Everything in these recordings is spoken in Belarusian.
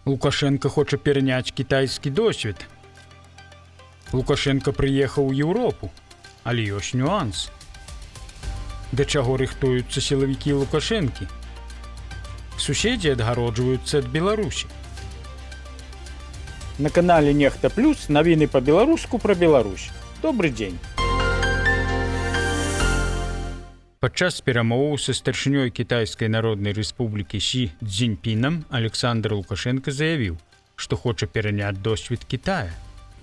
Лукашенко хоча пераняць кітайскі досвед. Лукашенко прыехаў у Еўропу, але ёсць нюанс. Да чаго рыхтуюцца сілавікі Лукашэнкі? Суседзі адгароджваюцца ад Беларусі. На канале Нехта Плюс навіны па-беларуску пра Беларусь. Добры дзень. Падчас перамоваў са старшынёй Кітайскай Народнай Рэспублікі Сі Цзіньпінам Александр Лукашенко заявіў, што хоча пераняць досвед Китая.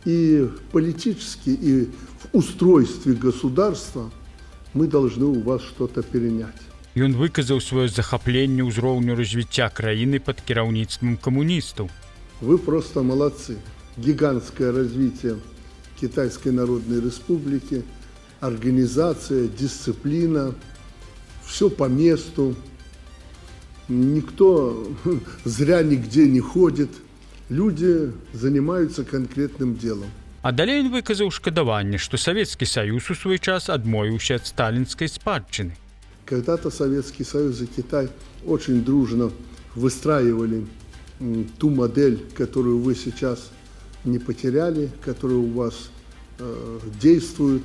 И политически, и в устройстве государства мы должны у вас что-то перенять. Ён выказаў сваё захапленне ўзроўню развіцця краіны пад кіраўніцтвам камуністаў. Вы просто молодцы. Гигантское развитие Китайской Народной Республики, организация, дисциплина, все по месту. Никто зря нигде не ходит. Люди занимаются конкретным делом. А далей ён выказаў шкадаванне, што Савецкі Саюз у свой час адмовіўся ад сталінскай спадчыны. Когда-то Советский Союз и Китай очень дружно выстраивали ту модель, которую вы сейчас не потеряли, которая у вас действует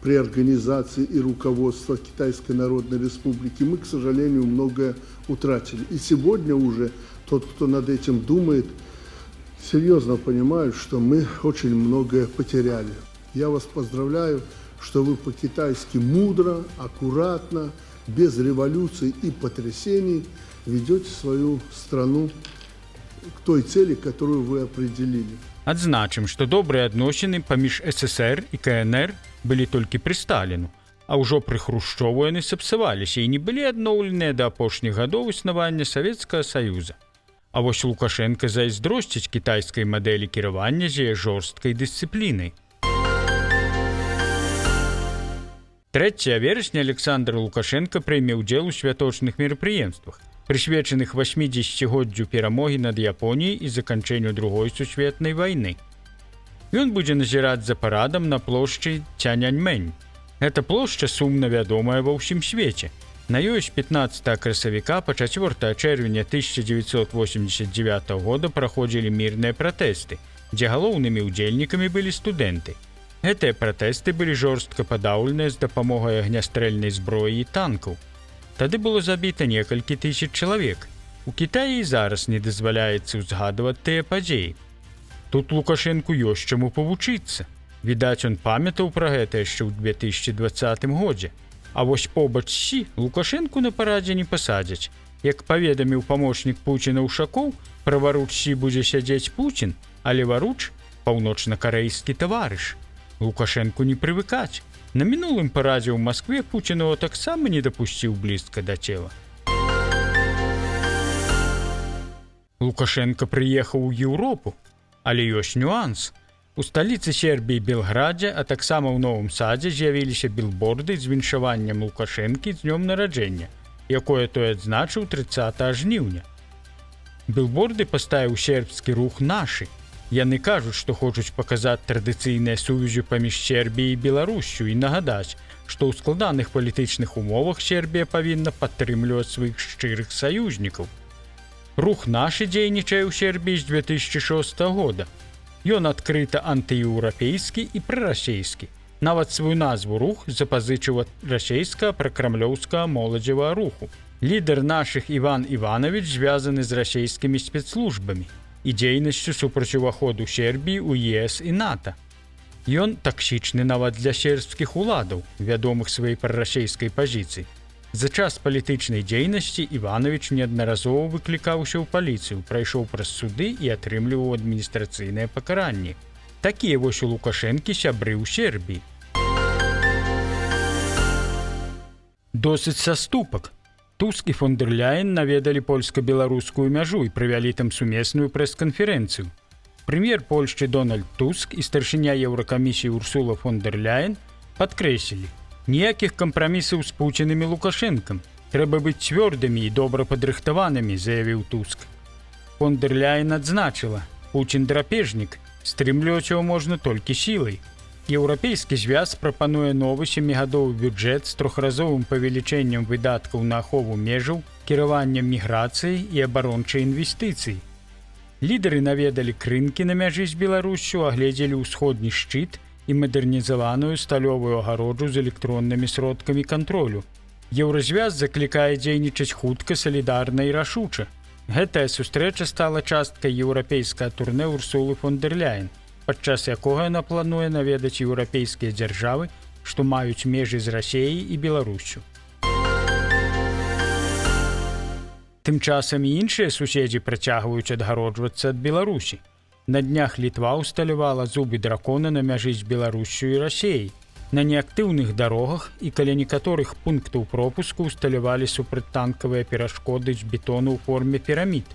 при организации и руководстве Китайской Народной Республики. Мы, к сожалению, многое утратили. И сегодня уже тот, кто над этим думает, серьезно понимают, что мы очень многое потеряли. Я вас поздравляю, что вы по-китайски мудро, аккуратно, без революций и потрясений ведете свою страну к той цели, которую вы определили. Адзначым, што добрыя адносіны паміж СССР і КНР былі толькі пры Сталіну, а ўжо пры Хрушчову яны сапсаваліся і не былі адноўленыя да апошніх гадоў існавання Савецкага Саюза. А вось Лукашенко зайздросціць кітайскай мадэлі кіравання з яе жорсткай дысцыплінай. 3 верасня Александр Лукашенко прыме ўдзел у святочных мерапрыемствах, прысвечаных 80-годдзю перамогі над Японіяй і заканчэнню Другой сусветнай вайны. Ён будзе назіраць за парадам на плошчы Цяньаньмэнь. Гэта плошча сумна вядомая ва ўсім свеце. На ёй з 15 красавіка па 4 чэрвеня 1989 года праходзілі мірныя пратэсты, дзе галоўнымі ўдзельнікамі былі студэнты. Гэтыя пратэсты былі жорстка падаўленыя з дапамогай агнястрэльнай зброі і танкаў. Тады было забіта некалькі тысяч чалавек. У Кітаі і зараз не дазваляецца ўзгадваць тыя падзеі. Тут Лукашэнку ёсць чаму павучыцца. Відаць, ён памятаў пра гэта яшчэ ў 2020 годзе. А вось побач Сі Лукашэнку на парадзе не пасадзяць. Як паведаміў памочнік Пуціна Ушакоў, пра варуч Сі будзе сядзець Пуцін, але варуч – паўночна-карэйскі таварыш. Лукашэнку не прывыкаць. На мінулым парадзе ў Маскве Пуцінова таксама не дапусціў блізка да цела. Лукашенко прыехаў у Еўропу, але ёсць нюанс. У сталіцы Сербіі Белградзе, а таксама ў Новым Садзе з'явіліся білборды з віншаваннем Лукашэнкі з днём нараджэння, якое той адзначыў 30 жніўня. Білборды паставіў сербскі рух «Нашы». Яны кажуць, што хочуць паказаць традыцыйныя сувязі паміж Сербіяй і Беларуссю і нагадаць, што ў складаных палітычных умовах Сербія павінна падтрымліваць сваіх шчырых саюзнікаў. Рух «Нашы» дзейнічае ў Сербіі з 2006 года. Ён адкрыта антыеўрапейскі і прарасейскі. Нават сваю назву рух запазычыў ад расейскага пракрамлёўскага моладзевага руху. Лідар нашых Іван Іванович звязаны з расейскімі спецслужбамі і дзейнасцю супраць уваходу Сербіі ў ЕС і НАТО. Ён таксічны нават для сербскіх уладаў, вядомых сваёй прарасейскай пазіцыі. За час палітычнай дзейнасці Іванович неаднаразова выклікаўся ў паліцыю, прайшоў праз суды і атрымліваў адміністрацыйныя пакаранні. Такія вось у Лукашэнкі сябры ў Сербіі. Досыць саступак. Туск і фон дэр Ляйен наведалі польска-беларускую мяжу і правялі там сумесную прэс-канферэнцыю. Прэм'ер Польшчы Дональд Туск і старшыня Еўракамісіі Урсула фон дэр Ляйен падкрэслілі: ніякіх кампрамісаў з Пуцінам і Лукашэнкам. Трэба быць цвёрдымі і добра падрыхтаванымі, заявіў Туск. Фон дэр Ляйен адзначыла: Пуцін драпежнік, стрымліваць яго можна толькі сілай. Еўрапейскі звяз прапануе новы 7гадовы бюджэт з трохразовым павелічэннем выдаткаў на ахову межаў, кіраваннем міграцыяй і абарончай інвестыцый. Лідары наведалі крынкі на мяжы з Беларуссю, агледзелі ўсходні шчыт і мадэрнізаваную сталёвую агароджу з электроннымі сродкамі кантролю. Еўразвяз заклікае дзейнічаць хутка, салідарна і рашуча. Гэтая сустрэча стала часткай еўрапейскага турнэ Урсулы фон дэр Ляйен, падчас якога яна плануе наведаць еўрапейскія дзяржавы, што маюць межы з Расеяй і Беларуссю. Тым часам і іншыя суседзі працягваюць адгароджвацца ад Беларусі. На днях Літва ўсталявала зубы дракона на мяжы з Беларуссю і Расеяй. На неактыўных дарогах і каля некаторых пунктаў пропуску ўсталявалі супрацьтанкавыя перашкоды з бетону ў форме пірамід,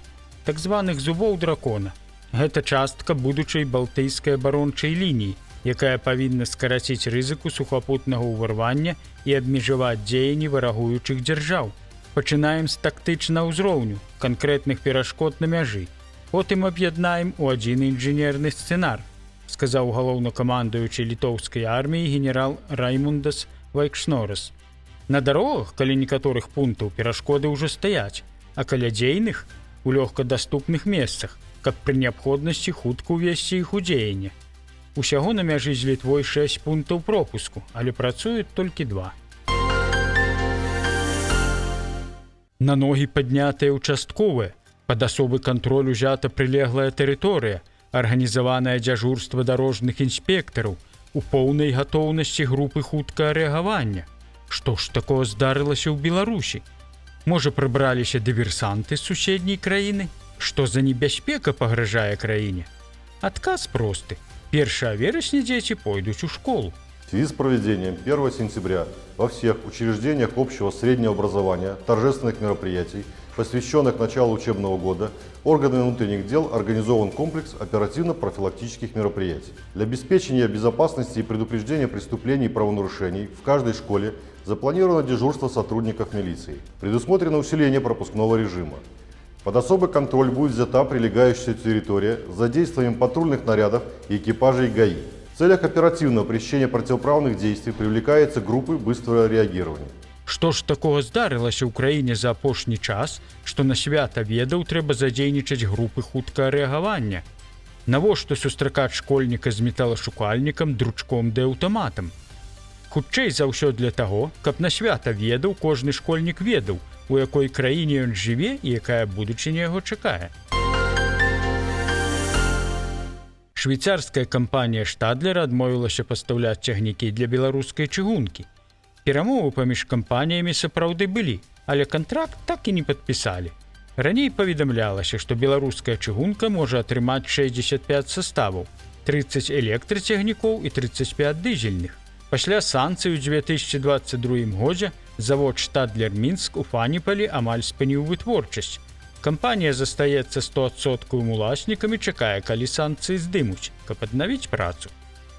так званых зубоў дракона. Гэта частка будучай балтыйскай абарончай лініі, якая павінна скараціць рызыку сухапутнага ўварвання і абмежаваць дзеянні варагуючых дзяржаў. Пачынаем з тактычнага ўзроўню, канкрэтных перашкод на мяжы. Потым аб'яднаем у адзін інжынерны сцэнар, сказаў галоўнакамандуючы літоўскай арміі генерал Раймундас Вайкшнорас. На дарогах, каля некаторых пунктаў, перашкоды ўжо стаяць, а каля дзейных у лёгкадаступных месцах, каб пры неабходнасці хутка ўвесці іх у дзеянне. Усяго на мяжы з Літвой 6 пунктаў пропуску, але працуюць толькі 2. На ногі паднятыя ўчастковыя, пад асобы кантролю узята прылеглая тэрыторыя, арганізаванае дзяжурства дарожных інспектараў, у поўнай гатоўнасці групы хуткага рэагавання. Што ж такого здарылася ў Беларусі? Можа, прыбраліся дыверсанты з суседняй краіны? Што за небяспека пагражае краіне? Адказ просты. 1 верасня дзеці пойдуць у школу. В связи с проведением 1 сентября во всех учреждениях общего среднего образования торжественных мероприятий, посвященных началу учебного года, органами внутренних дел организован комплекс оперативно-профилактических мероприятий. Для обеспечения безопасности и предупреждения преступлений и правонарушений в каждой школе запланировано дежурство сотрудников милиции. Предусмотрено усиление пропускного режима. Под особый контроль будет взята прилегающая территория с задействованием патрульных нарядов и экипажей ГАИ. В целях оперативного пресечения противоправных действий привлекаются группы быстрого реагирования. Што ж такого здарылася ў краіне за апошні час, што на свята ведаў трэба задзейнічаць групы хуткага рэагавання? Навошта сустракаць школьніка з металашукальнікам, дручком ды аўтаматам? Хутчэй за ўсё для таго, каб на свята ведаў, кожны школьнік ведаў, у якой краіне ён жыве і якая будучыня яго чакае. Швейцарская кампанія Штадлер адмовілася пастаўляць цягнікі для беларускай чыгункі. Перамовы паміж кампаніямі сапраўды былі, але кантракт так і не падпісалі. Раней паведамлялася, што беларуская чыгунка можа атрымаць 65 саставаў, 30 электрацягнікоў і 35 дызельных. Пасля санкцый у 2022 годзе завод Штадлер Мінск у Фаніпалі амаль спыніў вытворчасць. Кампанія застаецца 100% уласнікам і чакае, калі санкцыі здымуць, каб аднавіць працу.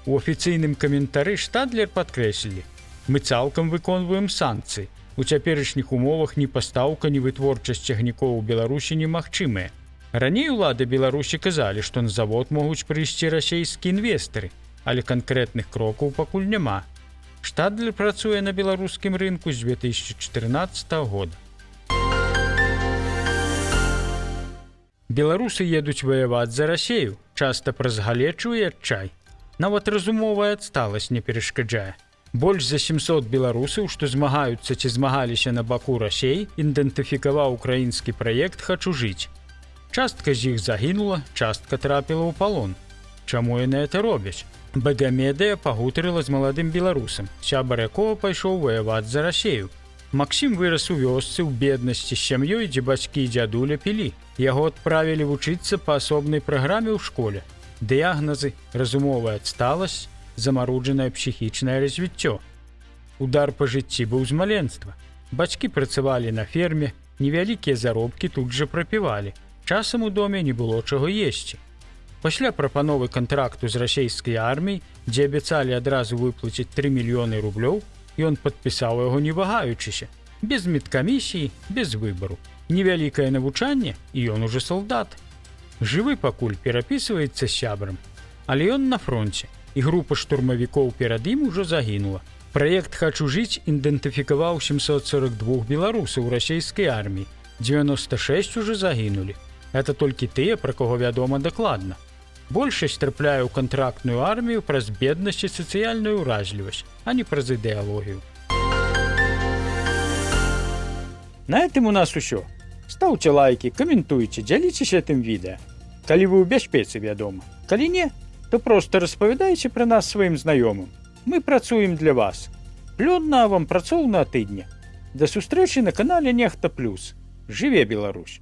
У афіцыйным каментары Штадлер падкрэслілі: «Мы цалкам выконваем санкцыі. У цяперашніх умовах ні пастаўка, ні вытворчасць цягнікоў у Беларусі немагчымыя». Раней улады Беларусі казалі, што на завод могуць прыйсці расейскія інвестары, але канкрэтных крокаў пакуль няма. Штадлер працуе на беларускім рынку з 2014 года. Беларусы едуць ваяваць за Расею, часта праз галечу і адчай. Нават разумовая адсталасць не перашкаджае. Больш за 700 беларусаў, што змагаюцца ці змагаліся на баку Расеі, ідэнтыфікаваў украінскі праект «Хачу жыць». Частка з іх загінула, частка трапіла ў палон. Чаму яны гэта робяць? БГ-медыя пагутарыла з маладым беларусам, сябар якога пайшоў ваяваць за Расею. Максім вырас у вёсцы ў беднасці з сям'ёй, дзе бацькі і дзядуля пілі. Яго адправілі вучыцца па асобнай праграме ў школе. Дыягназы: разумовая адсталасць, замаруджанае псіхічнае развіццё. Удар па жыцці быў з маленства. Бацькі працавалі на ферме, невялікія заробкі тут жа прапівалі. Часам у доме не было чаго есці. Пасля прапановы кантракту з расейскай арміяй, дзе абяцалі адразу выплаціць 3 мільёны рублёў, ён падпісаў яго не вагаючыся, без медкамісіі, без выбару. Невялікае навучанне, і ён ужо салдат. Жывы пакуль, перапісваецца з сябрам. Але ён на фронце, і група штурмавікоў перад ім ужо загінула. Праект «Хачу жыць» ідэнтыфікаваў 742 беларусаў расейскай арміі, 96 ужо загінулі. Гэта толькі тыя, пра кого вядома дакладна. Большасць трапляе ў кантрактную армію праз беднасць і сацыяльную ўразлівасць, а не праз ідэалогію. На гэтым у нас усё. Стаўце лайкі, каментуйце, дзяліцеся гэтым відэа. Калі вы ў бяспецы, вядома. Калі не, то проста распавядайце пра нас сваім знаёмым. Мы працуем для вас. Плённага вам працоўнага тыдня. Да сустрэчы на канале Нехта Плюс. Жыве Беларусь!